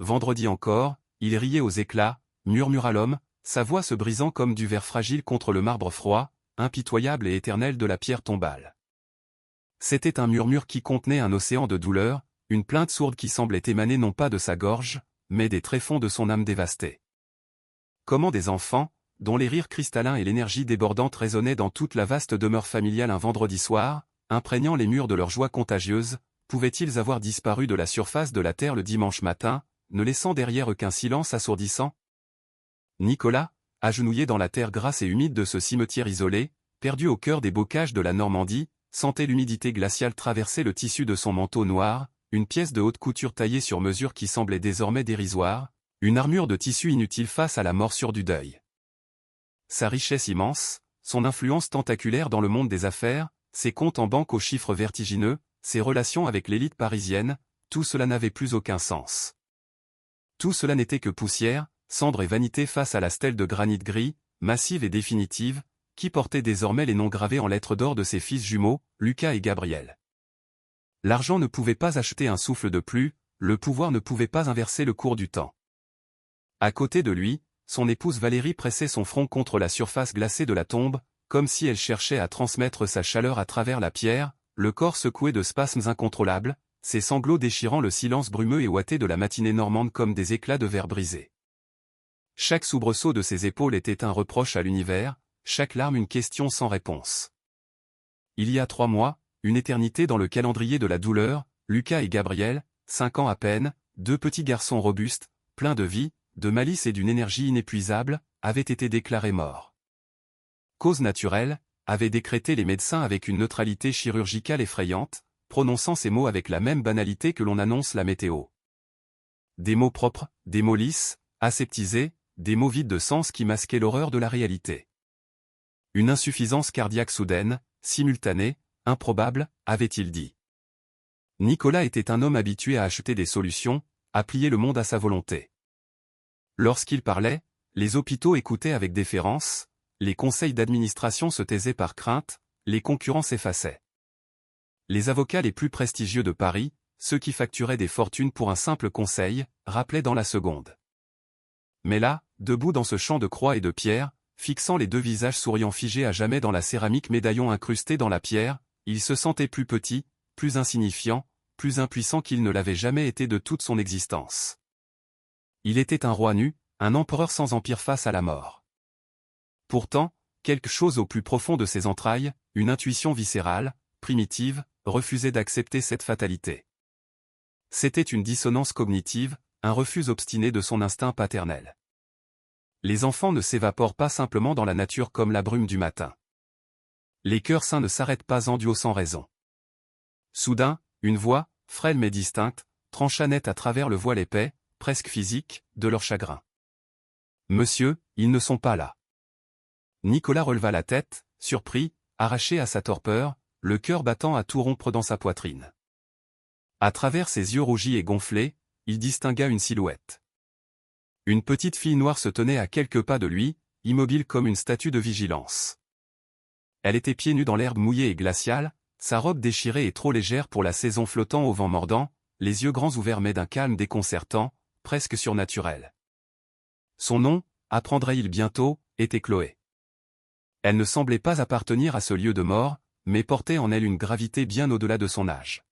vendredi encore, il riait aux éclats, murmura l'homme, sa voix se brisant comme du verre fragile contre le marbre froid, impitoyable et éternel de la pierre tombale. C'était un murmure qui contenait un océan de douleur, une plainte sourde qui semblait émaner non pas de sa gorge, mais des tréfonds de son âme dévastée. Comment des enfants, dont les rires cristallins et l'énergie débordante résonnaient dans toute la vaste demeure familiale un vendredi soir, imprégnant les murs de leur joie contagieuse, pouvaient-ils avoir disparu de la surface de la terre le dimanche matin, ne laissant derrière eux qu'un silence assourdissant? Nicolas, agenouillé dans la terre grasse et humide de ce cimetière isolé, perdu au cœur des bocages de la Normandie, sentait l'humidité glaciale traverser le tissu de son manteau noir, une pièce de haute couture taillée sur mesure qui semblait désormais dérisoire, une armure de tissu inutile face à la morsure du deuil. Sa richesse immense, son influence tentaculaire dans le monde des affaires, ses comptes en banque aux chiffres vertigineux, ses relations avec l'élite parisienne, tout cela n'avait plus aucun sens. Tout cela n'était que poussière, cendre et vanité face à la stèle de granit gris, massive et définitive, qui portait désormais les noms gravés en lettres d'or de ses fils jumeaux, Lucas et Gabriel. L'argent ne pouvait pas acheter un souffle de plus, le pouvoir ne pouvait pas inverser le cours du temps. À côté de lui, son épouse Valérie pressait son front contre la surface glacée de la tombe, comme si elle cherchait à transmettre sa chaleur à travers la pierre, le corps secoué de spasmes incontrôlables, ses sanglots déchirant le silence brumeux et ouaté de la matinée normande comme des éclats de verre brisé. Chaque soubresaut de ses épaules était un reproche à l'univers, chaque larme une question sans réponse. Il y a 3 mois, une éternité dans le calendrier de la douleur, Lucas et Gabriel, 5 ans à peine, 2 petits garçons robustes, pleins de vie, de malice et d'une énergie inépuisable, avaient été déclarés morts. Cause naturelle, avaient décrété les médecins avec une neutralité chirurgicale effrayante, prononçant ces mots avec la même banalité que l'on annonce la météo. Des mots propres, des mots lisses, aseptisés, des mots vides de sens qui masquaient l'horreur de la réalité. Une insuffisance cardiaque soudaine, simultanée, improbable, avait-il dit. Nicolas était un homme habitué à acheter des solutions, à plier le monde à sa volonté. Lorsqu'il parlait, les hôpitaux écoutaient avec déférence, les conseils d'administration se taisaient par crainte, les concurrents s'effaçaient. Les avocats les plus prestigieux de Paris, ceux qui facturaient des fortunes pour un simple conseil, rappelaient dans la seconde. Mais là, debout dans ce champ de croix et de pierre, fixant les 2 visages souriants figés à jamais dans la céramique médaillon incrusté dans la pierre, il se sentait plus petit, plus insignifiant, plus impuissant qu'il ne l'avait jamais été de toute son existence. Il était un roi nu, un empereur sans empire face à la mort. Pourtant, quelque chose au plus profond de ses entrailles, une intuition viscérale, primitive, refusait d'accepter cette fatalité. C'était une dissonance cognitive, un refus obstiné de son instinct paternel. Les enfants ne s'évaporent pas simplement dans la nature comme la brume du matin. Les cœurs sains ne s'arrêtent pas en duo sans raison. Soudain, une voix, frêle mais distincte, trancha net à travers le voile épais, presque physique, de leur chagrin. « Monsieur, ils ne sont pas là. » Nicolas releva la tête, surpris, arraché à sa torpeur, le cœur battant à tout rompre dans sa poitrine. À travers ses yeux rougis et gonflés, il distingua une silhouette. Une petite fille noire se tenait à quelques pas de lui, immobile comme une statue de vigilance. Elle était pieds nus dans l'herbe mouillée et glaciale, sa robe déchirée et trop légère pour la saison flottant au vent mordant, les yeux grands ouverts mais d'un calme déconcertant, presque surnaturel. Son nom, apprendrait-il bientôt, était Chloé. Elle ne semblait pas appartenir à ce lieu de mort, mais portait en elle une gravité bien au-delà de son âge.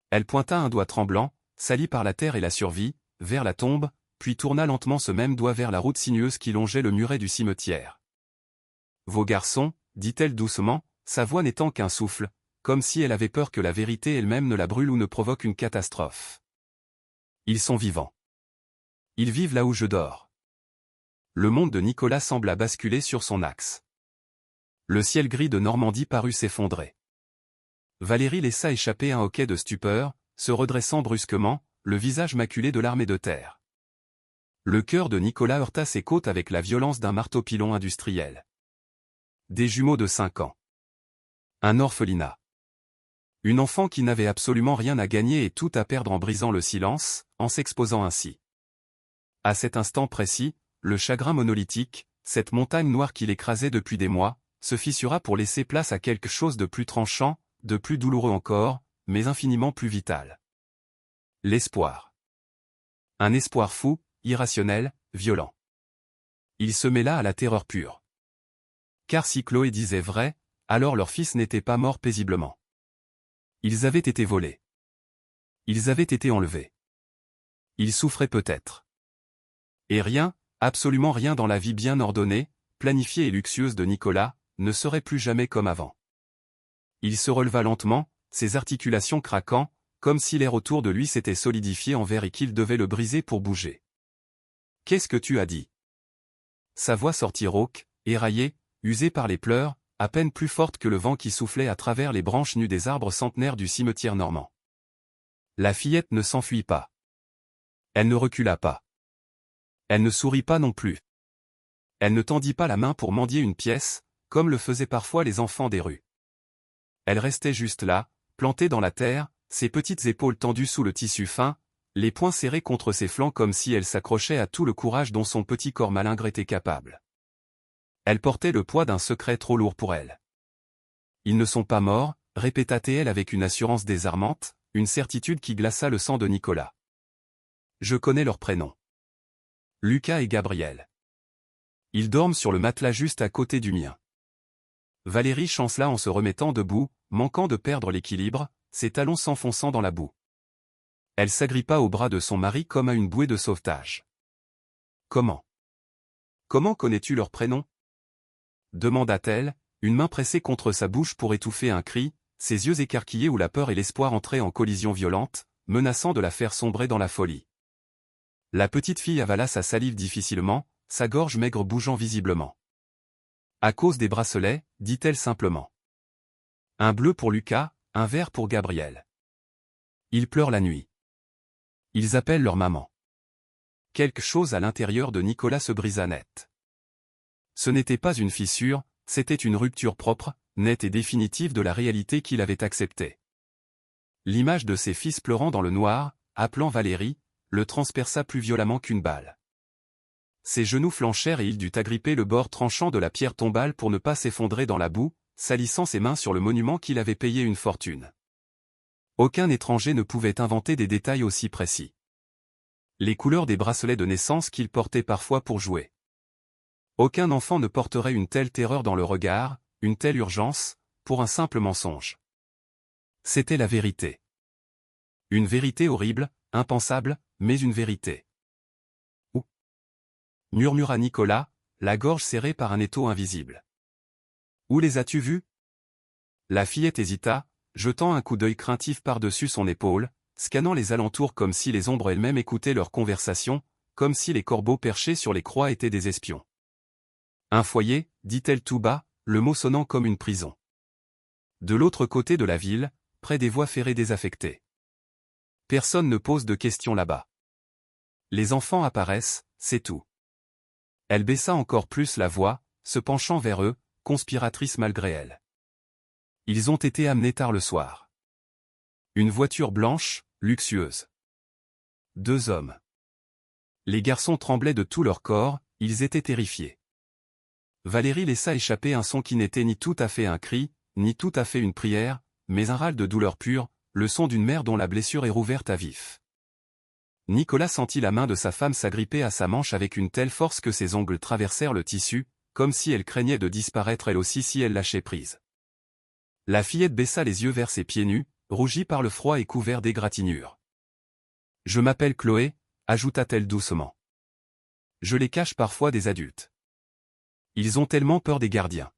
Elle pointa un doigt tremblant, sali par la terre et la survie, vers la tombe, puis tourna lentement ce même doigt vers la route sinueuse qui longeait le muret du cimetière. « Vos garçons, dit-elle doucement, sa voix n'étant qu'un souffle, comme si elle avait peur que la vérité elle-même ne la brûle ou ne provoque une catastrophe. Ils sont vivants. Ils vivent là où je dors. » Le monde de Nicolas sembla basculer sur son axe. Le ciel gris de Normandie parut s'effondrer. Valérie laissa échapper un hoquet de stupeur, se redressant brusquement, le visage maculé de larmes et de terre. Le cœur de Nicolas heurta ses côtes avec la violence d'un marteau-pilon industriel. Des jumeaux de 5 ans. Un orphelinat. Une enfant qui n'avait absolument rien à gagner et tout à perdre en brisant le silence, en s'exposant ainsi. À cet instant précis, le chagrin monolithique, cette montagne noire qui l'écrasait depuis des mois, se fissura pour laisser place à quelque chose de plus tranchant, de plus douloureux encore, mais infiniment plus vital. L'espoir. Un espoir fou, irrationnel, violent. Il se mêla à la terreur pure. Car si Chloé disait vrai, alors leur fils n'était pas mort paisiblement. Ils avaient été volés. Ils avaient été enlevés. Ils souffraient peut-être. Et rien, absolument rien dans la vie bien ordonnée, planifiée et luxueuse de Nicolas, ne serait plus jamais comme avant. Il se releva lentement, ses articulations craquant, comme si l'air autour de lui s'était solidifié en verre et qu'il devait le briser pour bouger. « Qu'est-ce que tu as dit ?» Sa voix sortit rauque, éraillée, usée par les pleurs, à peine plus forte que le vent qui soufflait à travers les branches nues des arbres centenaires du cimetière normand. La fillette ne s'enfuit pas. Elle ne recula pas. Elle ne sourit pas non plus. Elle ne tendit pas la main pour mendier une pièce, comme le faisaient parfois les enfants des rues. Elle restait juste là, plantée dans la terre, ses petites épaules tendues sous le tissu fin, les poings serrés contre ses flancs comme si elle s'accrochait à tout le courage dont son petit corps malingre était capable. Elle portait le poids d'un secret trop lourd pour elle. « Ils ne sont pas morts », répéta-t-elle avec une assurance désarmante, une certitude qui glaça le sang de Nicolas. « Je connais leurs prénoms. Lucas et Gabriel. Ils dorment sur le matelas juste à côté du mien. » Valérie chancela en se remettant debout, manquant de perdre l'équilibre, ses talons s'enfonçant dans la boue. Elle s'agrippa au bras de son mari comme à une bouée de sauvetage. « Comment connais-tu leurs prénoms ?» demanda-t-elle, une main pressée contre sa bouche pour étouffer un cri, ses yeux écarquillés où la peur et l'espoir entraient en collision violente, menaçant de la faire sombrer dans la folie. La petite fille avala sa salive difficilement, sa gorge maigre bougeant visiblement. « À cause des bracelets, dit-elle simplement. Un bleu pour Lucas, un vert pour Gabriel. Ils pleurent la nuit. Ils appellent leur maman. » Quelque chose à l'intérieur de Nicolas se brisa net. Ce n'était pas une fissure, c'était une rupture propre, nette et définitive de la réalité qu'il avait acceptée. L'image de ses fils pleurant dans le noir, appelant Valérie, le transperça plus violemment qu'une balle. Ses genoux flanchèrent et il dut agripper le bord tranchant de la pierre tombale pour ne pas s'effondrer dans la boue, salissant ses mains sur le monument qu'il avait payé une fortune. Aucun étranger ne pouvait inventer des détails aussi précis. Les couleurs des bracelets de naissance qu'il portait parfois pour jouer. Aucun enfant ne porterait une telle terreur dans le regard, une telle urgence, pour un simple mensonge. C'était la vérité. Une vérité horrible, impensable, mais une vérité. « Où » murmura Nicolas, la gorge serrée par un étau invisible. « Où les as-tu vus » La fillette hésita, jetant un coup d'œil craintif par-dessus son épaule, scannant les alentours comme si les ombres elles-mêmes écoutaient leur conversation, comme si les corbeaux perchés sur les croix étaient des espions. « Un foyer, dit-elle tout bas, le mot sonnant comme une prison. De l'autre côté de la ville, près des voies ferrées désaffectées. Personne ne pose de questions là-bas. Les enfants apparaissent, c'est tout. » Elle baissa encore plus la voix, se penchant vers eux, conspiratrice malgré elle. Ils ont été amenés tard le soir. Une voiture blanche, luxueuse. 2 hommes. Les garçons tremblaient de tout leur corps, ils étaient terrifiés. Valérie laissa échapper un son qui n'était ni tout à fait un cri, ni tout à fait une prière, mais un râle de douleur pure, le son d'une mère dont la blessure est rouverte à vif. Nicolas sentit la main de sa femme s'agripper à sa manche avec une telle force que ses ongles traversèrent le tissu, comme si elle craignait de disparaître elle aussi si elle lâchait prise. La fillette baissa les yeux vers ses pieds nus, rougis par le froid et couvert d'égratignures. « Je m'appelle Chloé », ajouta-t-elle doucement. « Je les cache parfois des adultes. Ils ont tellement peur des gardiens. »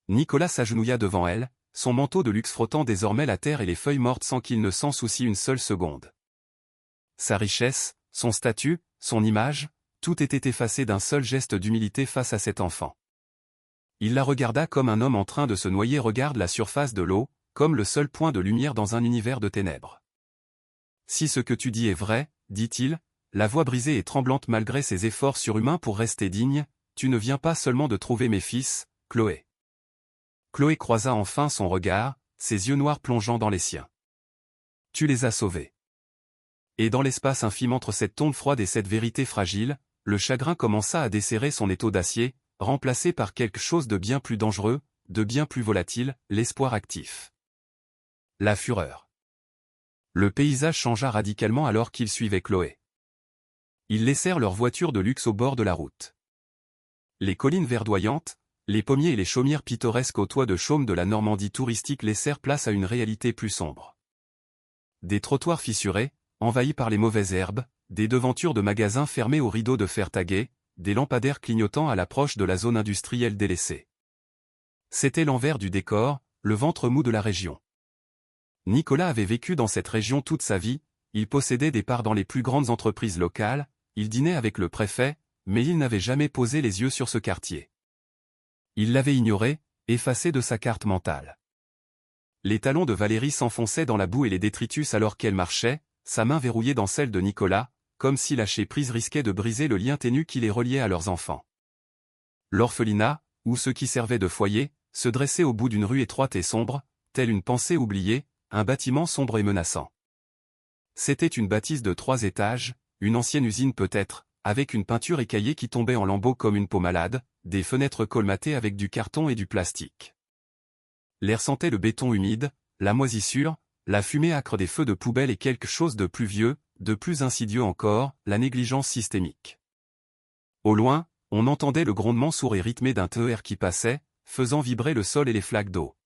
Nicolas s'agenouilla devant elle, son manteau de luxe frottant désormais la terre et les feuilles mortes sans qu'il ne s'en soucie une seule seconde. Sa richesse, son statut, son image, tout était effacé d'un seul geste d'humilité face à cet enfant. Il la regarda comme un homme en train de se noyer regarde la surface de l'eau, comme le seul point de lumière dans un univers de ténèbres. « Si ce que tu dis est vrai, » dit-il, la voix brisée et tremblante malgré ses efforts surhumains pour rester digne, « tu ne viens pas seulement de trouver mes fils, Chloé. » Chloé croisa enfin son regard, ses yeux noirs plongeant dans les siens. « Tu les as sauvés. » Et dans l'espace infime entre cette tombe froide et cette vérité fragile, le chagrin commença à desserrer son étau d'acier, remplacé par quelque chose de bien plus dangereux, de bien plus volatile, l'espoir actif. La fureur. Le paysage changea radicalement alors qu'il suivait Chloé. Ils laissèrent leur voiture de luxe au bord de la route. Les collines verdoyantes, les pommiers et les chaumières pittoresques au toit de chaume de la Normandie touristique laissèrent place à une réalité plus sombre. Des trottoirs fissurés, envahis par les mauvaises herbes, des devantures de magasins fermés aux rideaux de fer tagués, des lampadaires clignotant à l'approche de la zone industrielle délaissée. C'était l'envers du décor, le ventre mou de la région. Nicolas avait vécu dans cette région toute sa vie, il possédait des parts dans les plus grandes entreprises locales, il dînait avec le préfet, mais il n'avait jamais posé les yeux sur ce quartier. Il l'avait ignoré, effacé de sa carte mentale. Les talons de Valérie s'enfonçaient dans la boue et les détritus alors qu'elle marchait, sa main verrouillée dans celle de Nicolas, comme si lâcher prise risquait de briser le lien ténu qui les reliait à leurs enfants. L'orphelinat, ou ce qui servait de foyer, se dressait au bout d'une rue étroite et sombre, telle une pensée oubliée, un bâtiment sombre et menaçant. C'était une bâtisse de 3 étages, une ancienne usine peut-être, avec une peinture écaillée qui tombait en lambeaux comme une peau malade, des fenêtres colmatées avec du carton et du plastique. L'air sentait le béton humide, la moisissure, la fumée âcre des feux de poubelle et quelque chose de plus vieux, de plus insidieux encore, la négligence systémique. Au loin, on entendait le grondement sourd et rythmé d'un TER qui passait, faisant vibrer le sol et les flaques d'eau.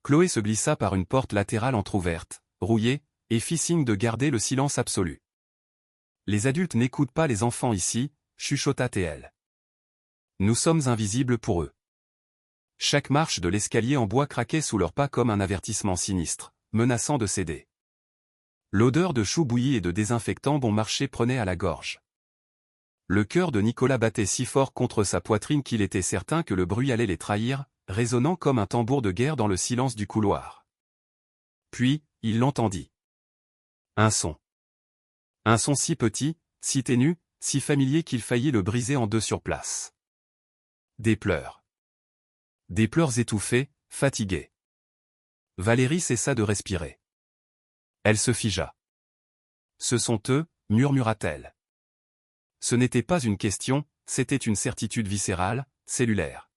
Chloé se glissa par une porte latérale entr'ouverte, rouillée, et fit signe de garder le silence absolu. Les adultes n'écoutent pas les enfants ici, chuchota T.L. Nous sommes invisibles pour eux. Chaque marche de l'escalier en bois craquait sous leurs pas comme un avertissement sinistre, menaçant de céder. L'odeur de choux bouillis et de désinfectant bon marché prenait à la gorge. Le cœur de Nicolas battait si fort contre sa poitrine qu'il était certain que le bruit allait les trahir, résonnant comme un tambour de guerre dans le silence du couloir. Puis, il l'entendit. Un son. Un son si petit, si ténu, si familier qu'il faillit le briser en deux sur place. Des pleurs. Des pleurs étouffés, fatigués. Valérie cessa de respirer. Elle se figea. Ce sont eux, murmura-t-elle. Ce n'était pas une question, c'était une certitude viscérale, cellulaire.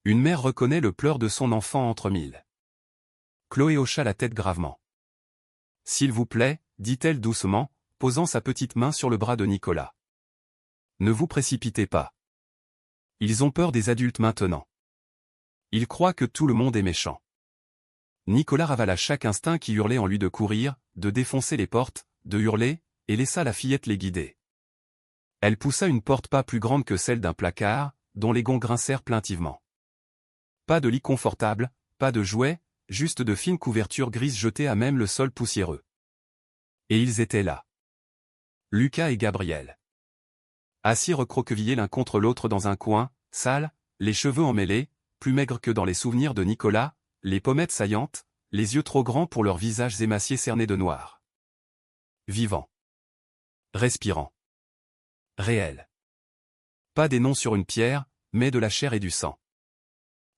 Une mère reconnaît le pleur de son enfant entre mille. Chloé hocha la tête gravement. S'il vous plaît, dit-elle doucement, posant sa petite main sur le bras de Nicolas. Ne vous précipitez pas. Ils ont peur des adultes maintenant. Ils croient que tout le monde est méchant. Nicolas ravala chaque instinct qui hurlait en lui de courir, de défoncer les portes, de hurler, et laissa la fillette les guider. Elle poussa une porte pas plus grande que celle d'un placard, dont les gonds grincèrent plaintivement. Pas de lit confortable, pas de jouets, juste de fines couvertures grises jetées à même le sol poussiéreux. Et ils étaient là. Lucas et Gabriel. Assis recroquevillés l'un contre l'autre dans un coin, sale, les cheveux emmêlés, plus maigres que dans les souvenirs de Nicolas, les pommettes saillantes, les yeux trop grands pour leurs visages émaciés cernés de noir. Vivant. Respirant. Réel. Pas des noms sur une pierre, mais de la chair et du sang.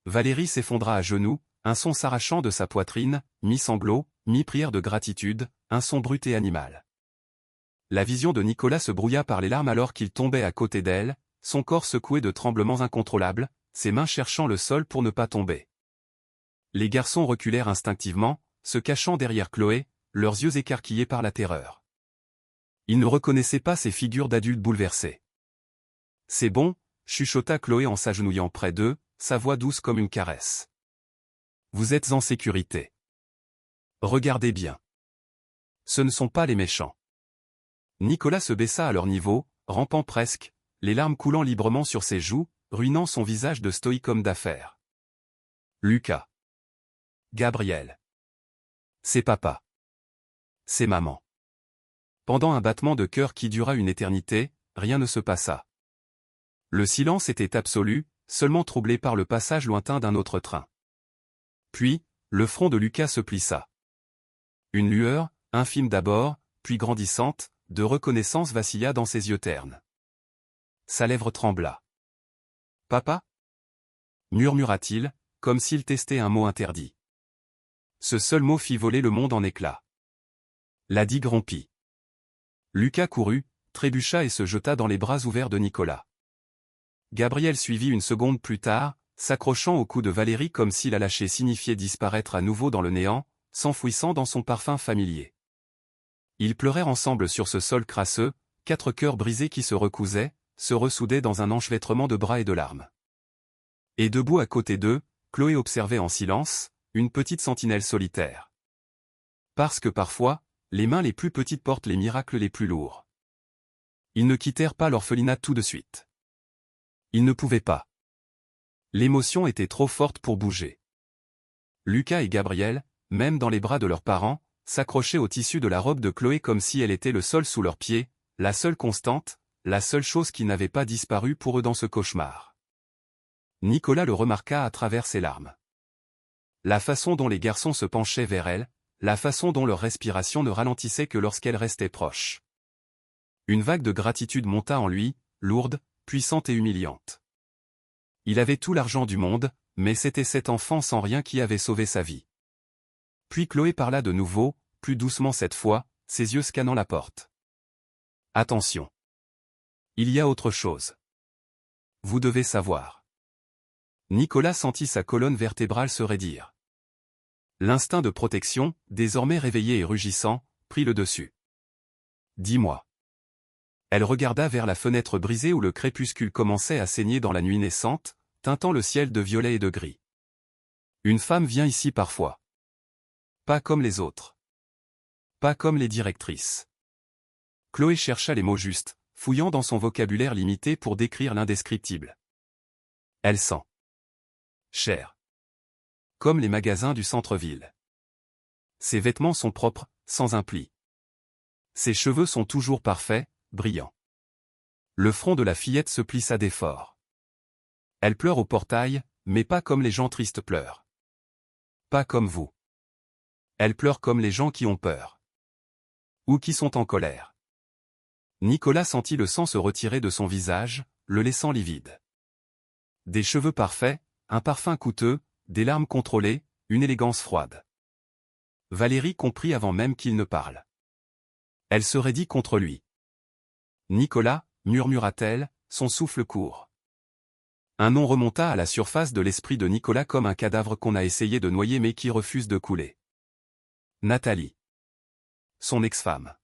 Valérie s'effondra à genoux, un son s'arrachant de sa poitrine, mi-sanglot, mi-prière de gratitude, un son brut et animal. La vision de Nicolas se brouilla par les larmes alors qu'il tombait à côté d'elle, son corps secoué de tremblements incontrôlables, ses mains cherchant le sol pour ne pas tomber. Les garçons reculèrent instinctivement, se cachant derrière Chloé, leurs yeux écarquillés par la terreur. Ils ne reconnaissaient pas ces figures d'adultes bouleversés. C'est bon, chuchota Chloé en s'agenouillant près d'eux, sa voix douce comme une caresse. Vous êtes en sécurité. Regardez bien. Ce ne sont pas les méchants. Nicolas se baissa à leur niveau, rampant presque, les larmes coulant librement sur ses joues, ruinant son visage de stoïque homme d'affaires. Lucas. Gabriel. C'est papa. C'est maman. Pendant un battement de cœur qui dura une éternité, rien ne se passa. Le silence était absolu, seulement troublé par le passage lointain d'un autre train. Puis, le front de Lucas se plissa. Une lueur, infime d'abord, puis grandissante, de reconnaissance vacilla dans ses yeux ternes. Sa lèvre trembla. « Papa » murmura-t-il, comme s'il testait un mot interdit. Ce seul mot fit voler le monde en éclats. La digue rompit. Lucas courut, trébucha et se jeta dans les bras ouverts de Nicolas. Gabriel suivit une seconde plus tard, s'accrochant au cou de Valérie comme si la lâcher signifiait disparaître à nouveau dans le néant, s'enfouissant dans son parfum familier. Ils pleurèrent ensemble sur ce sol crasseux, 4 cœurs brisés qui se recousaient, se ressoudaient dans un enchevêtrement de bras et de larmes. Et debout à côté d'eux, Chloé observait en silence, une petite sentinelle solitaire. Parce que parfois, les mains les plus petites portent les miracles les plus lourds. Ils ne quittèrent pas l'orphelinat tout de suite. Ils ne pouvaient pas. L'émotion était trop forte pour bouger. Lucas et Gabriel, même dans les bras de leurs parents, s'accrochaient au tissu de la robe de Chloé comme si elle était le sol sous leurs pieds, la seule constante, la seule chose qui n'avait pas disparu pour eux dans ce cauchemar. Nicolas le remarqua à travers ses larmes. La façon dont les garçons se penchaient vers elle, la façon dont leur respiration ne ralentissait que lorsqu'elle restait proche. Une vague de gratitude monta en lui, lourde, puissante et humiliante. Il avait tout l'argent du monde, mais c'était cet enfant sans rien qui avait sauvé sa vie. Puis Chloé parla de nouveau, plus doucement cette fois, ses yeux scannant la porte. « Attention. Il y a autre chose. Vous devez savoir. » Nicolas sentit sa colonne vertébrale se raidir. L'instinct de protection, désormais réveillé et rugissant, prit le dessus. « Dis-moi. » Elle regarda vers la fenêtre brisée où le crépuscule commençait à saigner dans la nuit naissante, teintant le ciel de violet et de gris. Une femme vient ici parfois. Pas comme les autres. Pas comme les directrices. Chloé chercha les mots justes, fouillant dans son vocabulaire limité pour décrire l'indescriptible. Elle sent cher. Comme les magasins du centre-ville. Ses vêtements sont propres, sans un pli. Ses cheveux sont toujours parfaits, brillants. Le front de la fillette se plissa d'effort. Elle pleure au portail, mais pas comme les gens tristes pleurent. Pas comme vous. Elle pleure comme les gens qui ont peur. Ou qui sont en colère. Nicolas sentit le sang se retirer de son visage, le laissant livide. Des cheveux parfaits, un parfum coûteux, des larmes contrôlées, une élégance froide. Valérie comprit avant même qu'il ne parle. Elle se raidit contre lui. « Nicolas » murmura-t-elle, son souffle court. Un nom remonta à la surface de l'esprit de Nicolas comme un cadavre qu'on a essayé de noyer mais qui refuse de couler. Nathalie. Son ex-femme.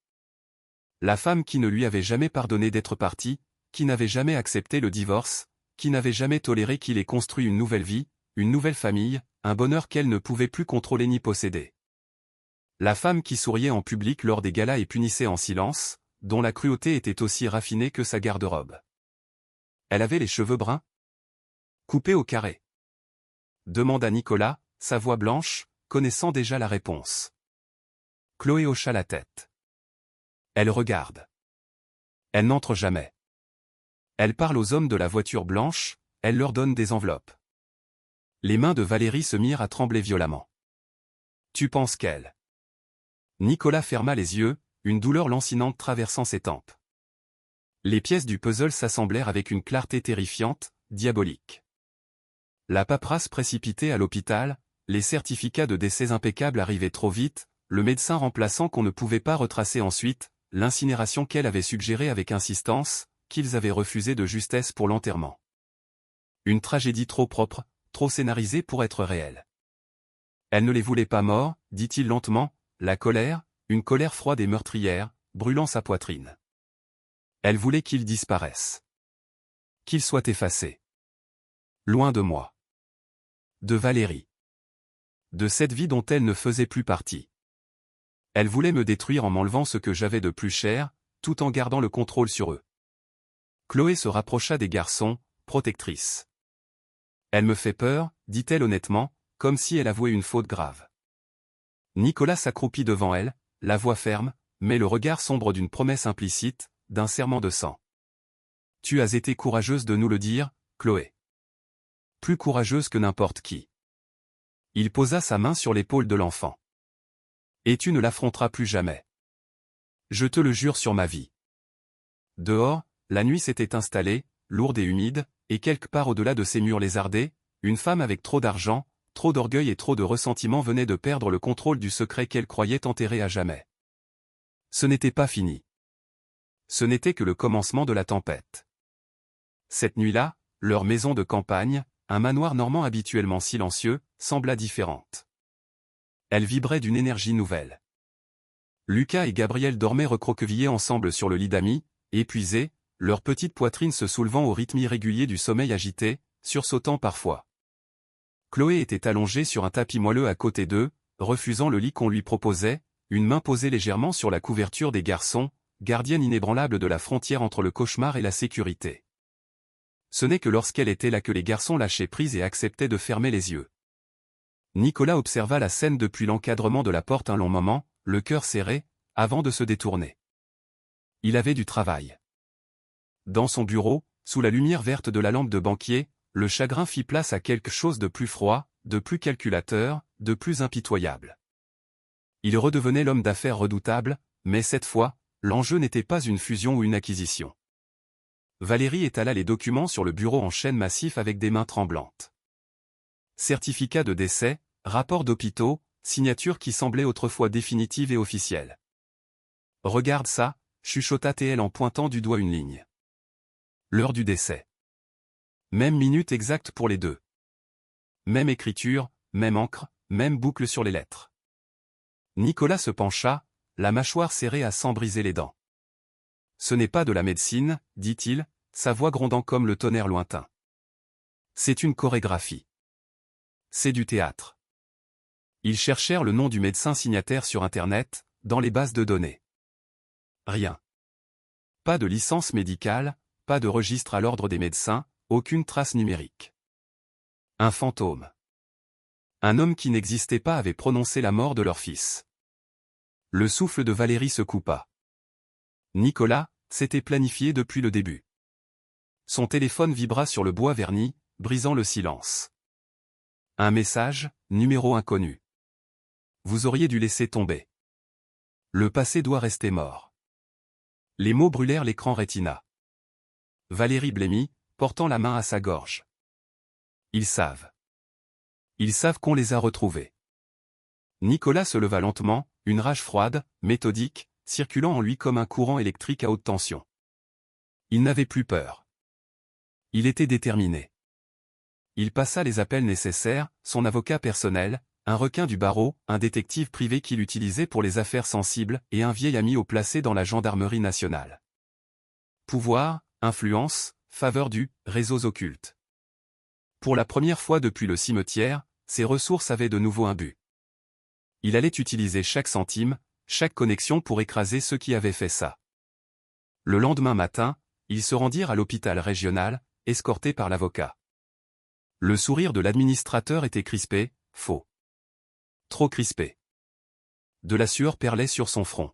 La femme qui ne lui avait jamais pardonné d'être partie, qui n'avait jamais accepté le divorce, qui n'avait jamais toléré qu'il ait construit une nouvelle vie, une nouvelle famille, un bonheur qu'elle ne pouvait plus contrôler ni posséder. La femme qui souriait en public lors des galas et punissait en silence, dont la cruauté était aussi raffinée que sa garde-robe. Elle avait les cheveux bruns? Coupés au carré? Demanda Nicolas, sa voix blanche, connaissant déjà la réponse. Chloé hocha la tête. Elle regarde. Elle n'entre jamais. Elle parle aux hommes de la voiture blanche, elle leur donne des enveloppes. Les mains de Valérie se mirent à trembler violemment. Tu penses qu'elle... Nicolas ferma les yeux, une douleur lancinante traversant ses tempes. Les pièces du puzzle s'assemblèrent avec une clarté terrifiante, diabolique. La paperasse précipitée à l'hôpital, les certificats de décès impeccables arrivaient trop vite, le médecin remplaçant qu'on ne pouvait pas retracer ensuite, l'incinération qu'elle avait suggérée avec insistance, qu'ils avaient refusée de justesse pour l'enterrement. Une tragédie trop propre, trop scénarisée pour être réelle. Elle ne les voulait pas morts, dit-il lentement, la colère, une colère froide et meurtrière, brûlant sa poitrine. Elle voulait qu'ils disparaissent. Qu'ils soient effacés. Loin de moi. De Valérie. De cette vie dont elle ne faisait plus partie. Elle voulait me détruire en m'enlevant ce que j'avais de plus cher, tout en gardant le contrôle sur eux. Chloé se rapprocha des garçons, protectrice. Elle me fait peur, dit-elle honnêtement, comme si elle avouait une faute grave. Nicolas s'accroupit devant elle, la voix ferme, mais le regard sombre d'une promesse implicite, d'un serment de sang. Tu as été courageuse de nous le dire, Chloé. Plus courageuse que n'importe qui. Il posa sa main sur l'épaule de l'enfant. Et tu ne l'affronteras plus jamais. Je te le jure sur ma vie. Dehors, la nuit s'était installée, lourde et humide, et quelque part au-delà de ces murs lézardés, une femme avec trop d'argent, trop d'orgueil et trop de ressentiment venait de perdre le contrôle du secret qu'elle croyait enterré à jamais. Ce n'était pas fini. Ce n'était que le commencement de la tempête. Cette nuit-là, leur maison de campagne, un manoir normand habituellement silencieux, sembla différente. Elle vibrait d'une énergie nouvelle. Lucas et Gabriel dormaient recroquevillés ensemble sur le lit d'amis, épuisés, leur petite poitrine se soulevant au rythme irrégulier du sommeil agité, sursautant parfois. Chloé était allongée sur un tapis moelleux à côté d'eux, refusant le lit qu'on lui proposait, une main posée légèrement sur la couverture des garçons, gardienne inébranlable de la frontière entre le cauchemar et la sécurité. Ce n'est que lorsqu'elle était là que les garçons lâchaient prise et acceptaient de fermer les yeux. Nicolas observa la scène depuis l'encadrement de la porte un long moment, le cœur serré, avant de se détourner. Il avait du travail. Dans son bureau, sous la lumière verte de la lampe de banquier, le chagrin fit place à quelque chose de plus froid, de plus calculateur, de plus impitoyable. Il redevenait l'homme d'affaires redoutable, mais cette fois, l'enjeu n'était pas une fusion ou une acquisition. Valérie étala les documents sur le bureau en chêne massif avec des mains tremblantes. Certificat de décès, rapport d'hôpitaux, signature qui semblait autrefois définitive et officielle. « Regarde ça », chuchota-t-elle en pointant du doigt une ligne. L'heure du décès. Même minute exacte pour les deux. Même écriture, même encre, même boucle sur les lettres. Nicolas se pencha, la mâchoire serrée à s'en briser les dents. « Ce n'est pas de la médecine, dit-il, sa voix grondant comme le tonnerre lointain. C'est une chorégraphie. C'est du théâtre. » Ils cherchèrent le nom du médecin signataire sur Internet, dans les bases de données. Rien. Pas de licence médicale, pas de registre à l'ordre des médecins, aucune trace numérique. Un fantôme. Un homme qui n'existait pas avait prononcé la mort de leur fils. Le souffle de Valérie se coupa. Nicolas s'était planifié depuis le début. Son téléphone vibra sur le bois verni, brisant le silence. Un message, numéro inconnu. Vous auriez dû laisser tomber. Le passé doit rester mort. Les mots brûlèrent l'écran Retina. Valérie blêmit, portant la main à sa gorge. Ils savent. Ils savent qu'on les a retrouvés. Nicolas se leva lentement, une rage froide, méthodique, circulant en lui comme un courant électrique à haute tension. Il n'avait plus peur. Il était déterminé. Il passa les appels nécessaires, son avocat personnel, un requin du barreau, un détective privé qu'il utilisait pour les affaires sensibles et un vieil ami haut placé dans la gendarmerie nationale. Pouvoir, influence, faveur du réseaux occultes. Pour la première fois depuis le cimetière, ses ressources avaient de nouveau un but. Il allait utiliser chaque centime, chaque connexion pour écraser ceux qui avaient fait ça. Le lendemain matin, ils se rendirent à l'hôpital régional, escortés par l'avocat. Le sourire de l'administrateur était crispé, faux. Trop crispé. De la sueur perlait sur son front.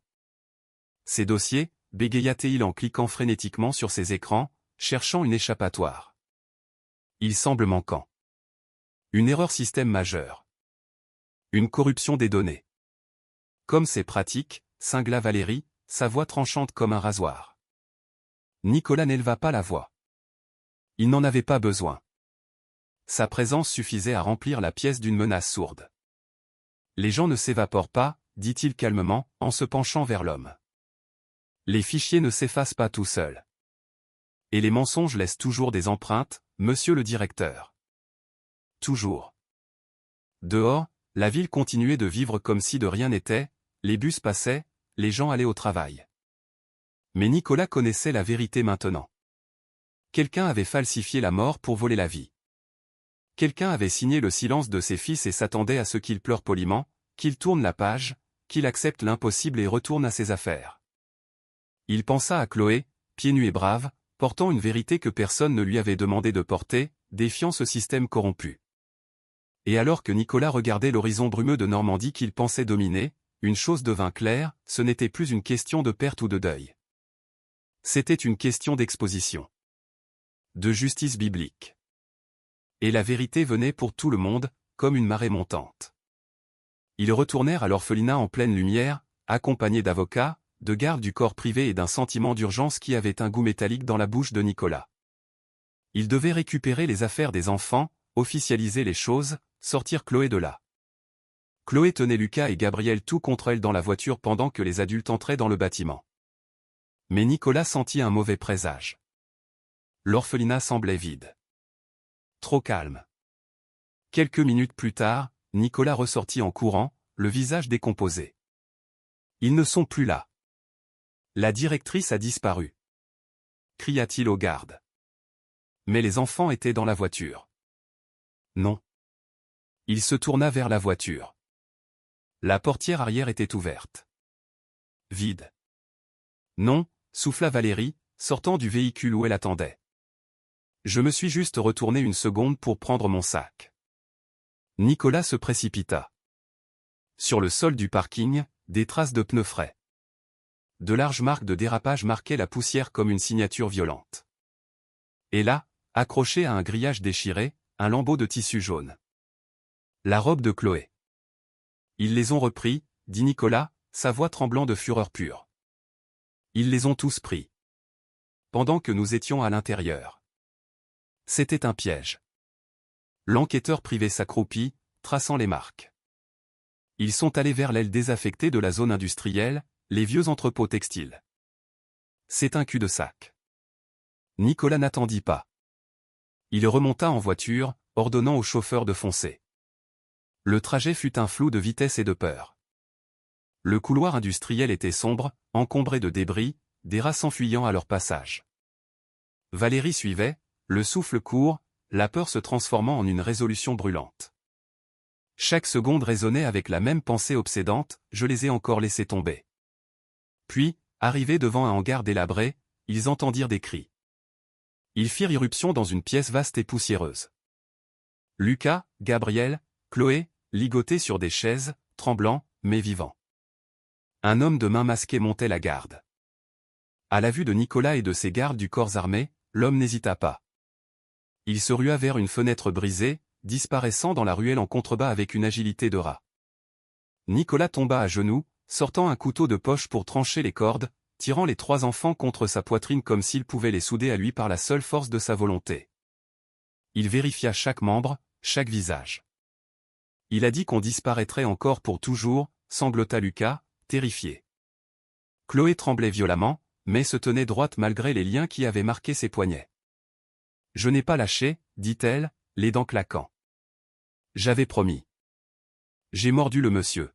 Ses dossiers, bégaya-t-il en cliquant frénétiquement sur ses écrans, cherchant une échappatoire. Il semble manquant. Une erreur système majeure. Une corruption des données. Comme c'est pratique, cingla Valérie, sa voix tranchante comme un rasoir. Nicolas n'éleva pas la voix. Il n'en avait pas besoin. Sa présence suffisait à remplir la pièce d'une menace sourde. Les gens ne s'évaporent pas, dit-il calmement, en se penchant vers l'homme. Les fichiers ne s'effacent pas tout seuls. Et les mensonges laissent toujours des empreintes, monsieur le directeur. Toujours. Dehors, la ville continuait de vivre comme si de rien n'était, les bus passaient, les gens allaient au travail. Mais Nicolas connaissait la vérité maintenant. Quelqu'un avait falsifié la mort pour voler la vie. Quelqu'un avait signé le silence de ses fils et s'attendait à ce qu'il pleure poliment, qu'il tourne la page, qu'il accepte l'impossible et retourne à ses affaires. Il pensa à Chloé, pieds nus et brave, portant une vérité que personne ne lui avait demandé de porter, défiant ce système corrompu. Et alors que Nicolas regardait l'horizon brumeux de Normandie qu'il pensait dominer, une chose devint claire, ce n'était plus une question de perte ou de deuil. C'était une question d'exposition. De justice biblique. Et la vérité venait pour tout le monde, comme une marée montante. Ils retournèrent à l'orphelinat en pleine lumière, accompagnés d'avocats, de gardes du corps privé et d'un sentiment d'urgence qui avait un goût métallique dans la bouche de Nicolas. Ils devaient récupérer les affaires des enfants, officialiser les choses, sortir Chloé de là. Chloé tenait Lucas et Gabriel tout contre elle dans la voiture pendant que les adultes entraient dans le bâtiment. Mais Nicolas sentit un mauvais présage. L'orphelinat semblait vide. Trop calme. Quelques minutes plus tard, Nicolas ressortit en courant, le visage décomposé. Ils ne sont plus là. La directrice a disparu. cria-t-il aux gardes. Mais les enfants étaient dans la voiture. Non. Il se tourna vers la voiture. La portière arrière était ouverte. Vide. Non, souffla Valérie, sortant du véhicule où elle attendait. Je me suis juste retourné une seconde pour prendre mon sac. Nicolas se précipita. Sur le sol du parking, des traces de pneus frais. De larges marques de dérapage marquaient la poussière comme une signature violente. Et là, accroché à un grillage déchiré, un lambeau de tissu jaune. La robe de Chloé. Ils les ont repris, dit Nicolas, sa voix tremblant de fureur pure. Ils les ont tous pris. Pendant que nous étions à l'intérieur. C'était un piège. L'enquêteur privé s'accroupit, traçant les marques. Ils sont allés vers l'aile désaffectée de la zone industrielle, les vieux entrepôts textiles. C'est un cul-de-sac. Nicolas n'attendit pas. Il remonta en voiture, ordonnant au chauffeur de foncer. Le trajet fut un flou de vitesse et de peur. Le couloir industriel était sombre, encombré de débris, des rats s'enfuyant à leur passage. Valérie suivait, le souffle court, la peur se transformant en une résolution brûlante. Chaque seconde résonnait avec la même pensée obsédante, je les ai encore laissés tomber. Puis, arrivés devant un hangar délabré, ils entendirent des cris. Ils firent irruption dans une pièce vaste et poussiéreuse. Lucas, Gabriel, Chloé, ligotés sur des chaises, tremblants, mais vivants. Un homme de main masquée montait la garde. À la vue de Nicolas et de ses gardes du corps armé, l'homme n'hésita pas. Il se rua vers une fenêtre brisée, disparaissant dans la ruelle en contrebas avec une agilité de rat. Nicolas tomba à genoux, sortant un couteau de poche pour trancher les cordes, tirant les 3 enfants contre sa poitrine comme s'il pouvait les souder à lui par la seule force de sa volonté. Il vérifia chaque membre, chaque visage. Il a dit qu'on disparaîtrait encore pour toujours, sanglota Lucas, terrifié. Chloé tremblait violemment, mais se tenait droite malgré les liens qui avaient marqué ses poignets. Je n'ai pas lâché, dit-elle, les dents claquant. J'avais promis. J'ai mordu le monsieur.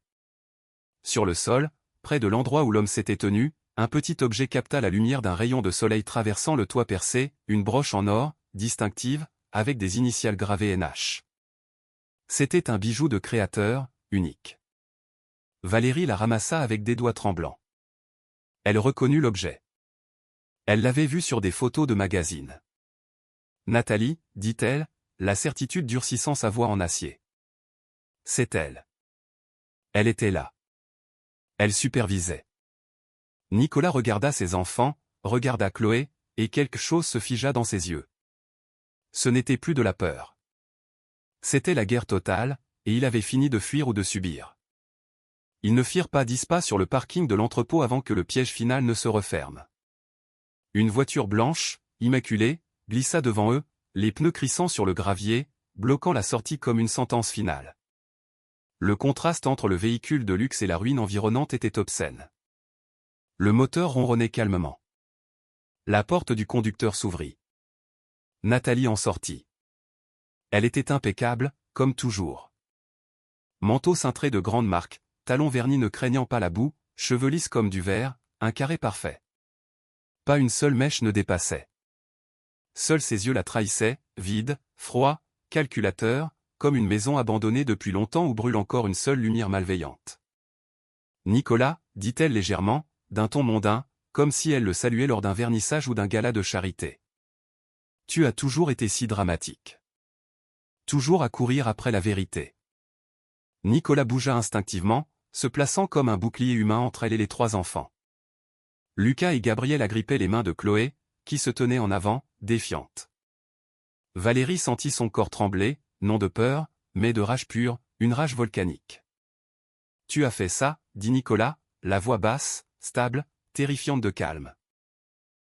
Sur le sol, près de l'endroit où l'homme s'était tenu, un petit objet capta la lumière d'un rayon de soleil traversant le toit percé, une broche en or, distinctive, avec des initiales gravées NH. C'était un bijou de créateur, unique. Valérie la ramassa avec des doigts tremblants. Elle reconnut l'objet. Elle l'avait vu sur des photos de magazines. Nathalie, dit-elle, la certitude durcissant sa voix en acier. C'est elle. Elle était là. Elle supervisait. Nicolas regarda ses enfants, regarda Chloé, et quelque chose se figea dans ses yeux. Ce n'était plus de la peur. C'était la guerre totale, et il avait fini de fuir ou de subir. Ils ne firent pas 10 pas sur le parking de l'entrepôt avant que le piège final ne se referme. Une voiture blanche, immaculée, glissa devant eux, les pneus crissant sur le gravier, bloquant la sortie comme une sentence finale. Le contraste entre le véhicule de luxe et la ruine environnante était obscène. Le moteur ronronnait calmement. La porte du conducteur s'ouvrit. Nathalie en sortit. Elle était impeccable, comme toujours. Manteau cintré de grandes marques, talons vernis ne craignant pas la boue, cheveux lisses comme du verre, un carré parfait. Pas une seule mèche ne dépassait. Seuls ses yeux la trahissaient, vides, froids, calculateurs, comme une maison abandonnée depuis longtemps où brûle encore une seule lumière malveillante. Nicolas, dit-elle légèrement, d'un ton mondain, comme si elle le saluait lors d'un vernissage ou d'un gala de charité. Tu as toujours été si dramatique. Toujours à courir après la vérité. Nicolas bougea instinctivement, se plaçant comme un bouclier humain entre elle et les 3 enfants. Lucas et Gabriel agrippaient les mains de Chloé, qui se tenait en avant, défiante. Valérie sentit son corps trembler, non de peur, mais de rage pure, une rage volcanique. Tu as fait ça, dit Nicolas, la voix basse, stable, terrifiante de calme.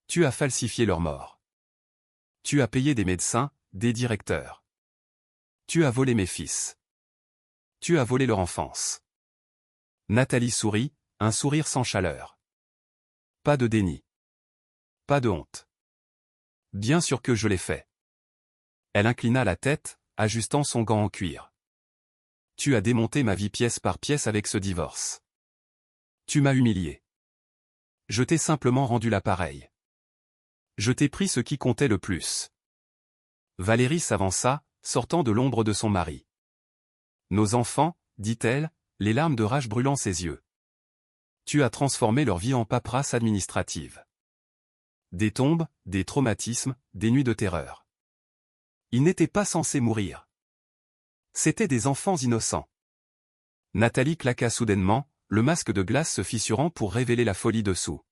Tu as falsifié leur mort. Tu as payé des médecins, des directeurs. Tu as volé mes fils. Tu as volé leur enfance. Nathalie sourit, un sourire sans chaleur. Pas de déni. Pas de honte. Bien sûr que je l'ai fait. Elle inclina la tête, ajustant son gant en cuir. Tu as démonté ma vie pièce par pièce avec ce divorce. Tu m'as humilié. Je t'ai simplement rendu l'appareil. Je t'ai pris ce qui comptait le plus. Valérie s'avança, sortant de l'ombre de son mari. Nos enfants, dit-elle, les larmes de rage brûlant ses yeux. Tu as transformé leur vie en paperasse administrative. Des tombes, des traumatismes, des nuits de terreur. Ils n'étaient pas censés mourir. C'étaient des enfants innocents. Nathalie claqua soudainement, le masque de glace se fissurant pour révéler la folie dessous.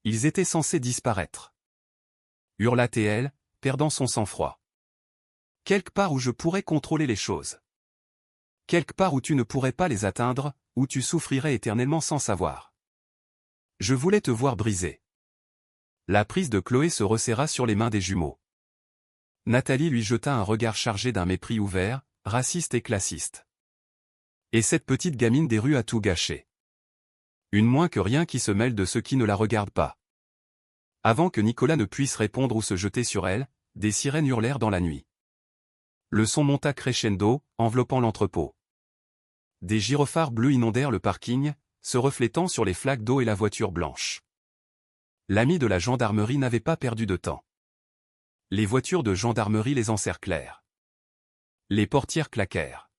Ils étaient censés disparaître. Hurla-t-elle, perdant son sang-froid. Quelque part où je pourrais contrôler les choses. Quelque part où tu ne pourrais pas les atteindre, où tu souffrirais éternellement sans savoir. Je voulais te voir briser. La prise de Chloé se resserra sur les mains des jumeaux. Nathalie lui jeta un regard chargé d'un mépris ouvert, raciste et classiste. Et cette petite gamine des rues a tout gâché. Une moins que rien qui se mêle de ceux qui ne la regardent pas. Avant que Nicolas ne puisse répondre ou se jeter sur elle, des sirènes hurlèrent dans la nuit. Le son monta crescendo, enveloppant l'entrepôt. Des gyrophares bleus inondèrent le parking, se reflétant sur les flaques d'eau et la voiture blanche. L'ami de la gendarmerie n'avait pas perdu de temps. Les voitures de gendarmerie les encerclèrent. Les portières claquèrent.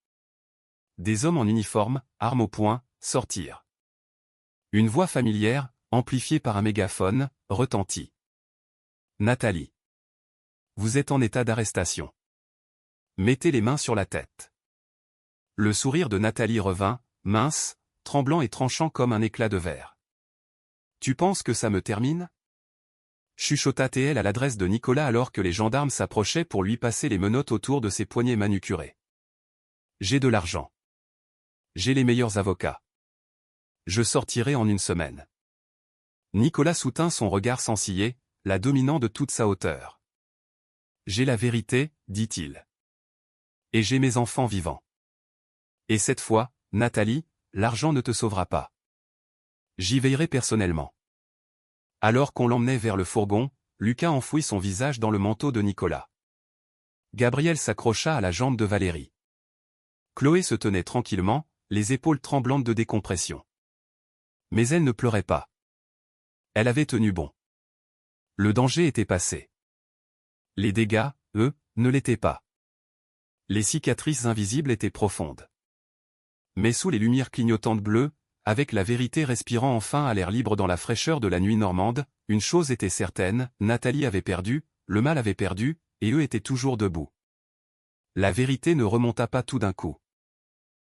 Des hommes en uniforme, armes au poing, sortirent. Une voix familière, amplifiée par un mégaphone, retentit. Nathalie. Vous êtes en état d'arrestation. Mettez les mains sur la tête. Le sourire de Nathalie revint, mince, tremblant et tranchant comme un éclat de verre. Tu penses que ça me termine ? Chuchota-t-elle à l'adresse de Nicolas alors que les gendarmes s'approchaient pour lui passer les menottes autour de ses poignets manucurés. J'ai de l'argent. J'ai les meilleurs avocats. Je sortirai en une semaine. Nicolas soutint son regard sans ciller, la dominant de toute sa hauteur. J'ai la vérité, dit-il. Et j'ai mes enfants vivants. Et cette fois, Nathalie, l'argent ne te sauvera pas. J'y veillerai personnellement. Alors qu'on l'emmenait vers le fourgon, Lucas enfouit son visage dans le manteau de Nicolas. Gabriel s'accrocha à la jambe de Valérie. Chloé se tenait tranquillement, les épaules tremblantes de décompression. Mais elle ne pleurait pas. Elle avait tenu bon. Le danger était passé. Les dégâts, eux, ne l'étaient pas. Les cicatrices invisibles étaient profondes. Mais sous les lumières clignotantes bleues, avec la vérité respirant enfin à l'air libre dans la fraîcheur de la nuit normande, une chose était certaine, Nathalie avait perdu, le mal avait perdu, et eux étaient toujours debout. La vérité ne remonta pas tout d'un coup.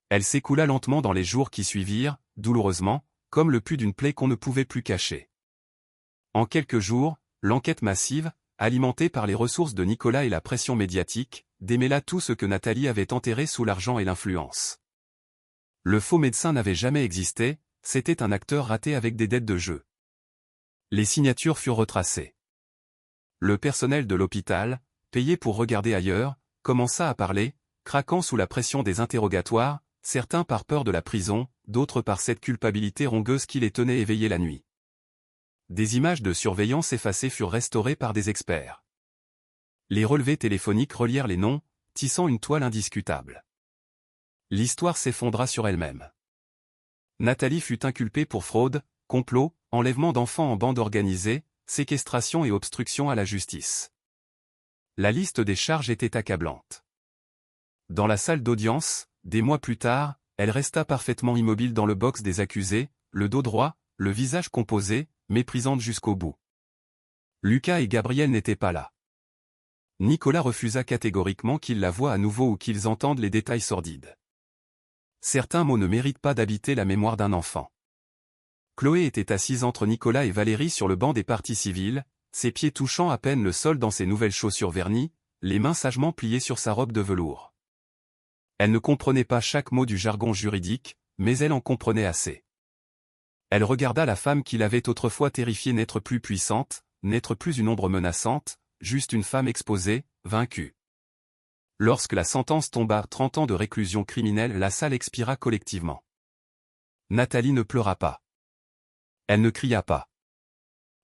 Elle s'écoula lentement dans les jours qui suivirent, douloureusement, comme le pus d'une plaie qu'on ne pouvait plus cacher. En quelques jours, l'enquête massive, alimentée par les ressources de Nicolas et la pression médiatique, démêla tout ce que Nathalie avait enterré sous l'argent et l'influence. Le faux médecin n'avait jamais existé, c'était un acteur raté avec des dettes de jeu. Les signatures furent retracées. Le personnel de l'hôpital, payé pour regarder ailleurs, commença à parler, craquant sous la pression des interrogatoires, certains par peur de la prison, d'autres par cette culpabilité rongueuse qui les tenait éveillés la nuit. Des images de surveillance effacées furent restaurées par des experts. Les relevés téléphoniques relièrent les noms, tissant une toile indiscutable. L'histoire s'effondra sur elle-même. Nathalie fut inculpée pour fraude, complot, enlèvement d'enfants en bande organisée, séquestration et obstruction à la justice. La liste des charges était accablante. Dans la salle d'audience, des mois plus tard, elle resta parfaitement immobile dans le box des accusés, le dos droit, le visage composé, méprisante jusqu'au bout. Lucas et Gabriel n'étaient pas là. Nicolas refusa catégoriquement qu'ils la voient à nouveau ou qu'ils entendent les détails sordides. Certains mots ne méritent pas d'habiter la mémoire d'un enfant. Chloé était assise entre Nicolas et Valérie sur le banc des parties civiles, ses pieds touchant à peine le sol dans ses nouvelles chaussures vernies, les mains sagement pliées sur sa robe de velours. Elle ne comprenait pas chaque mot du jargon juridique, mais elle en comprenait assez. Elle regarda la femme qui l'avait autrefois terrifiée n'être plus puissante, n'être plus une ombre menaçante, juste une femme exposée, vaincue. Lorsque la sentence tomba, 30 ans de réclusion criminelle, la salle expira collectivement. Nathalie ne pleura pas. Elle ne cria pas.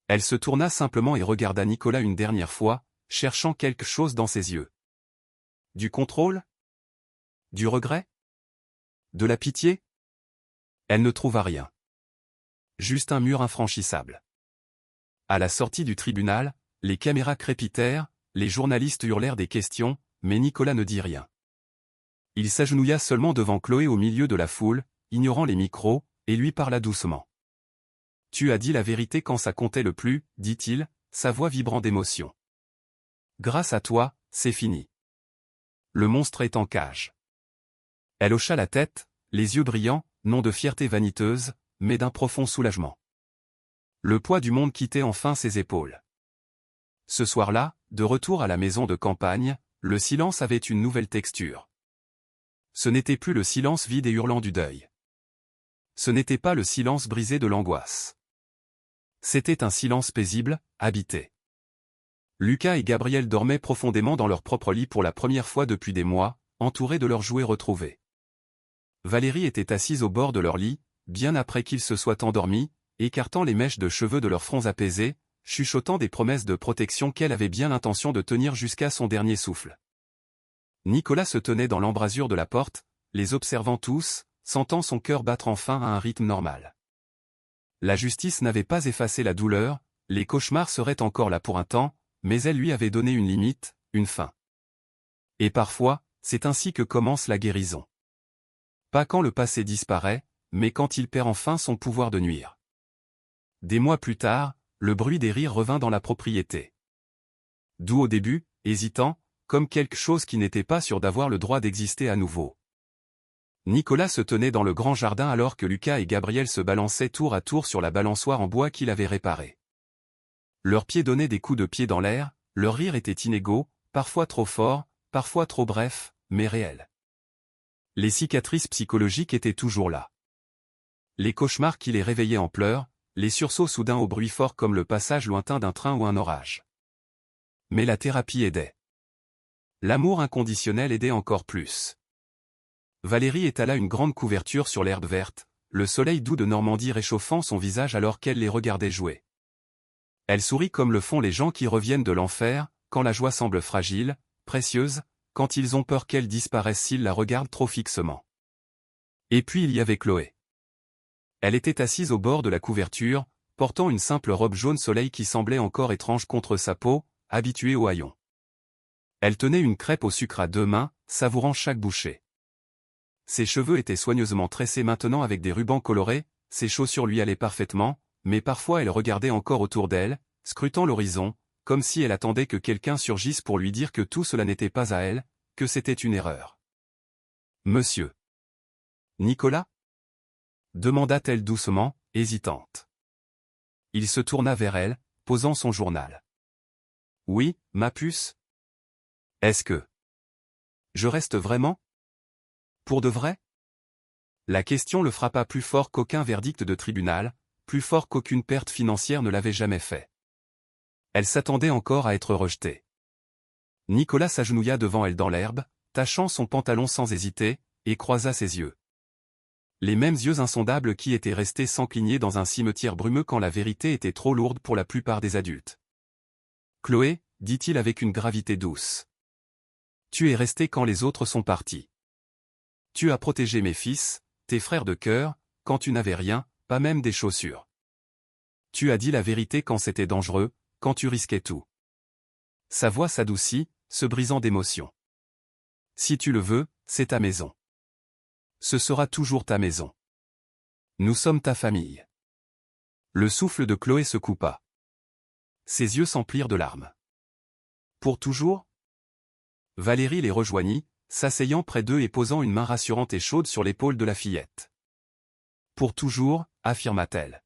Elle se tourna simplement et regarda Nicolas une dernière fois, cherchant quelque chose dans ses yeux. Du contrôle ? Du regret ? De la pitié ? Elle ne trouva rien. Juste un mur infranchissable. À la sortie du tribunal, les caméras crépitèrent, les journalistes hurlèrent des questions, mais Nicolas ne dit rien. Il s'agenouilla seulement devant Chloé au milieu de la foule, ignorant les micros, et lui parla doucement. « Tu as dit la vérité quand ça comptait le plus, dit-il, sa voix vibrant d'émotion. Grâce à toi, c'est fini. Le monstre est en cage. » Elle hocha la tête, les yeux brillants, non de fierté vaniteuse, mais d'un profond soulagement. Le poids du monde quittait enfin ses épaules. Ce soir-là, de retour à la maison de campagne, le silence avait une nouvelle texture. Ce n'était plus le silence vide et hurlant du deuil. Ce n'était pas le silence brisé de l'angoisse. C'était un silence paisible, habité. Lucas et Gabriel dormaient profondément dans leur propre lit pour la première fois depuis des mois, entourés de leurs jouets retrouvés. Valérie était assise au bord de leur lit, bien après qu'ils se soient endormis, écartant les mèches de cheveux de leurs fronts apaisés, chuchotant des promesses de protection qu'elle avait bien l'intention de tenir jusqu'à son dernier souffle. Nicolas se tenait dans l'embrasure de la porte, les observant tous, sentant son cœur battre enfin à un rythme normal. La justice n'avait pas effacé la douleur, les cauchemars seraient encore là pour un temps, mais elle lui avait donné une limite, une fin. Et parfois, c'est ainsi que commence la guérison. Pas quand le passé disparaît, mais quand il perd enfin son pouvoir de nuire. Des mois plus tard, le bruit des rires revint dans la propriété. Doux au début, hésitant, comme quelque chose qui n'était pas sûr d'avoir le droit d'exister à nouveau. Nicolas se tenait dans le grand jardin alors que Lucas et Gabriel se balançaient tour à tour sur la balançoire en bois qu'il avait réparée. Leurs pieds donnaient des coups de pied dans l'air, leurs rires étaient inégaux, parfois trop forts, parfois trop brefs, mais réels. Les cicatrices psychologiques étaient toujours là. Les cauchemars qui les réveillaient en pleurs, les sursauts soudains au bruit fort comme le passage lointain d'un train ou un orage. Mais la thérapie aidait. L'amour inconditionnel aidait encore plus. Valérie étala une grande couverture sur l'herbe verte, le soleil doux de Normandie réchauffant son visage alors qu'elle les regardait jouer. Elle sourit comme le font les gens qui reviennent de l'enfer, quand la joie semble fragile, précieuse, quand ils ont peur qu'elle disparaisse s'ils la regardent trop fixement. Et puis il y avait Chloé. Elle était assise au bord de la couverture, portant une simple robe jaune soleil qui semblait encore étrange contre sa peau, habituée aux haillons. Elle tenait une crêpe au sucre à deux mains, savourant chaque bouchée. Ses cheveux étaient soigneusement tressés maintenant avec des rubans colorés, ses chaussures lui allaient parfaitement, mais parfois elle regardait encore autour d'elle, scrutant l'horizon, comme si elle attendait que quelqu'un surgisse pour lui dire que tout cela n'était pas à elle, que c'était une erreur. « Monsieur. Nicolas ?» demanda-t-elle doucement, hésitante. Il se tourna vers elle, posant son journal. « Oui, ma puce. Est-ce que je reste vraiment? Pour de vrai ?» La question le frappa plus fort qu'aucun verdict de tribunal, plus fort qu'aucune perte financière ne l'avait jamais fait. Elle s'attendait encore à être rejetée. Nicolas s'agenouilla devant elle dans l'herbe, tachant son pantalon sans hésiter, et croisa ses yeux. Les mêmes yeux insondables qui étaient restés sans cligner dans un cimetière brumeux quand la vérité était trop lourde pour la plupart des adultes. « Chloé, dit-il avec une gravité douce. Tu es restée quand les autres sont partis. Tu as protégé mes fils, tes frères de cœur, quand tu n'avais rien, pas même des chaussures. Tu as dit la vérité quand c'était dangereux, quand tu risquais tout. » Sa voix s'adoucit, se brisant d'émotion. « Si tu le veux, c'est ta maison. Ce sera toujours ta maison. Nous sommes ta famille. » Le souffle de Chloé se coupa. Ses yeux s'emplirent de larmes. « Pour toujours ?» Valérie les rejoignit, s'asseyant près d'eux et posant une main rassurante et chaude sur l'épaule de la fillette. « Pour toujours, affirma-t-elle.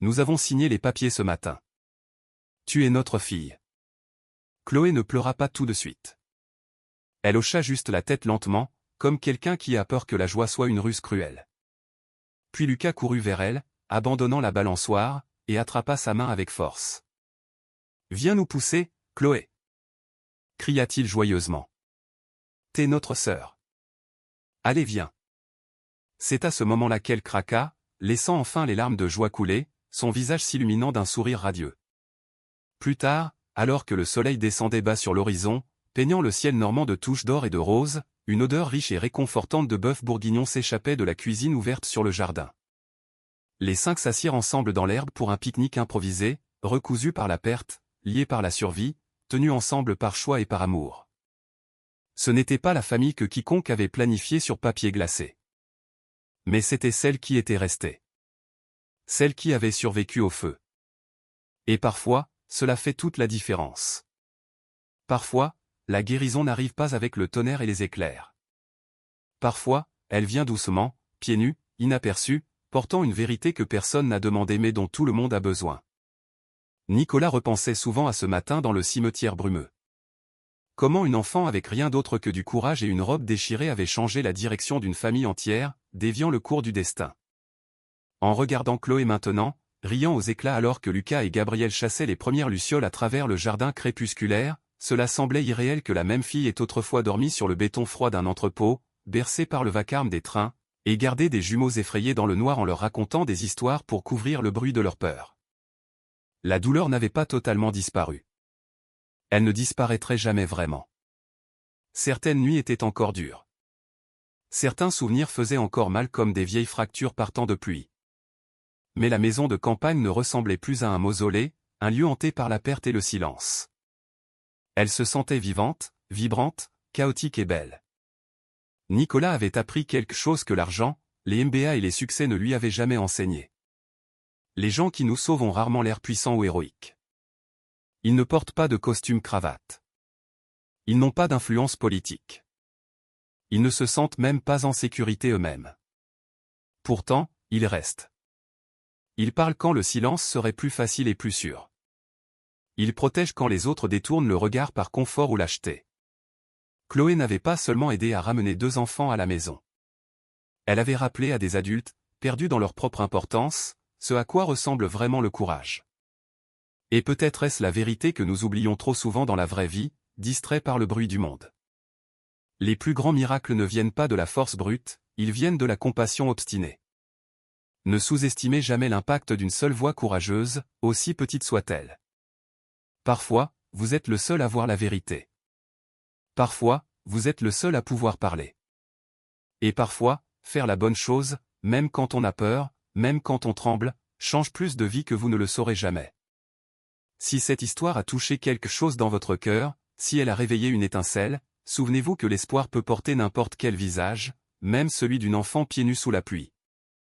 Nous avons signé les papiers ce matin. Tu es notre fille. » Chloé ne pleura pas tout de suite. Elle hocha juste la tête lentement, comme quelqu'un qui a peur que la joie soit une ruse cruelle. Puis Lucas courut vers elle, abandonnant la balançoire, et attrapa sa main avec force. « Viens nous pousser, Chloé !» cria-t-il joyeusement. « T'es notre sœur. Allez viens. » C'est à ce moment-là qu'elle craqua, laissant enfin les larmes de joie couler, son visage s'illuminant d'un sourire radieux. Plus tard, alors que le soleil descendait bas sur l'horizon, peignant le ciel normand de touches d'or et de roses, une odeur riche et réconfortante de bœuf bourguignon s'échappait de la cuisine ouverte sur le jardin. Les cinq s'assirent ensemble dans l'herbe pour un pique-nique improvisé, recousu par la perte, liés par la survie, tenus ensemble par choix et par amour. Ce n'était pas la famille que quiconque avait planifiée sur papier glacé. Mais c'était celle qui était restée. Celle qui avait survécu au feu. Et parfois, cela fait toute la différence. Parfois, la guérison n'arrive pas avec le tonnerre et les éclairs. Parfois, elle vient doucement, pieds nus, inaperçue, portant une vérité que personne n'a demandé mais dont tout le monde a besoin. Nicolas repensait souvent à ce matin dans le cimetière brumeux. Comment une enfant avec rien d'autre que du courage et une robe déchirée avait changé la direction d'une famille entière, déviant le cours du destin. En regardant Chloé maintenant, riant aux éclats alors que Lucas et Gabriel chassaient les premières lucioles à travers le jardin crépusculaire, cela semblait irréel que la même fille ait autrefois dormi sur le béton froid d'un entrepôt, bercée par le vacarme des trains, et gardé des jumeaux effrayés dans le noir en leur racontant des histoires pour couvrir le bruit de leur peur. La douleur n'avait pas totalement disparu. Elle ne disparaîtrait jamais vraiment. Certaines nuits étaient encore dures. Certains souvenirs faisaient encore mal comme des vieilles fractures partant de pluie. Mais la maison de campagne ne ressemblait plus à un mausolée, un lieu hanté par la perte et le silence. Elle se sentait vivante, vibrante, chaotique et belle. Nicolas avait appris quelque chose que l'argent, les MBA et les succès ne lui avaient jamais enseigné. Les gens qui nous sauvent ont rarement l'air puissants ou héroïques. Ils ne portent pas de costume cravate. Ils n'ont pas d'influence politique. Ils ne se sentent même pas en sécurité eux-mêmes. Pourtant, ils restent. Ils parlent quand le silence serait plus facile et plus sûr. Ils protègent quand les autres détournent le regard par confort ou lâcheté. Chloé n'avait pas seulement aidé à ramener 2 enfants à la maison. Elle avait rappelé à des adultes, perdus dans leur propre importance, ce à quoi ressemble vraiment le courage. Et peut-être est-ce la vérité que nous oublions trop souvent dans la vraie vie, distraits par le bruit du monde. Les plus grands miracles ne viennent pas de la force brute, ils viennent de la compassion obstinée. Ne sous-estimez jamais l'impact d'une seule voix courageuse, aussi petite soit-elle. Parfois, vous êtes le seul à voir la vérité. Parfois, vous êtes le seul à pouvoir parler. Et parfois, faire la bonne chose, même quand on a peur, même quand on tremble, change plus de vie que vous ne le saurez jamais. Si cette histoire a touché quelque chose dans votre cœur, si elle a réveillé une étincelle, souvenez-vous que l'espoir peut porter n'importe quel visage, même celui d'une enfant pieds nus sous la pluie.